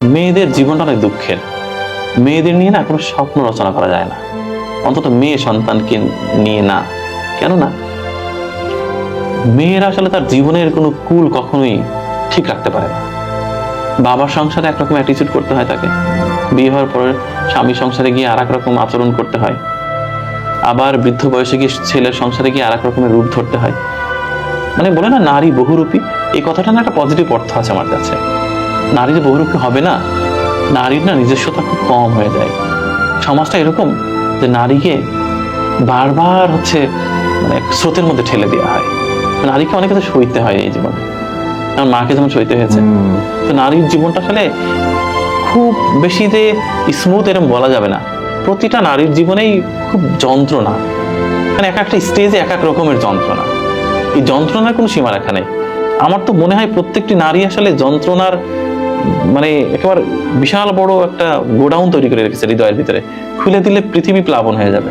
মেয়েদের জীবনটা অনেক দুঃখের। মেয়েদের নিয়ে না কোনো স্বপ্ন রচনা করা যায় না, অন্তত মেয়ে সন্তানকে নিয়ে না। কেননা মেয়েরা আসলে তার জীবনের কোনো কুল কখনোই ঠিক রাখতে পারে না। বাবার সংসারে একরকম অ্যাটিচিউড করতে হয় তাকে, বিয়ে হওয়ার পরে স্বামী সংসারে গিয়ে আর এক রকম আচরণ করতে হয়, আবার বৃদ্ধ বয়সে গিয়ে ছেলের সংসারে গিয়ে আর এক রকমের রূপ ধরতে হয়। মানে বলে না নারী বহুরূপী, এই কথাটা না একটা পজিটিভ অর্থ আছে আমার কাছে। নারী যে বহুরূপী হবে না, নারীর না নিজস্বতা খুব কম হয়ে যায়। সমাজটা এরকম যে নারীকে বারবার মানে স্রোতের মধ্যে ঠেলে দেওয়া হয়। নারীকে অনেক কিছু সইতে হয় এই জীবনে, আমার মাকে যেমন সইতে হয়েছে। তো নারীর জীবনটা আসলে খুব বেশি যে স্মুথ এরকম বলা যাবে না। প্রতিটা নারীর জীবনেই খুব যন্ত্রণা, মানে এক একটা স্টেজে এক এক রকমের যন্ত্রণা। এই যন্ত্রণার কোনো সীমারেখা নেই। আমার তো মনে হয় প্রত্যেকটি নারী আসলে যন্ত্রণার মানে একেবারে বিশাল বড় একটা গোডাউন তৈরি করে রেখেছে হৃদয়ের ভিতরে। খুলে দিলে পৃথিবী প্লাবন হয়ে যাবে।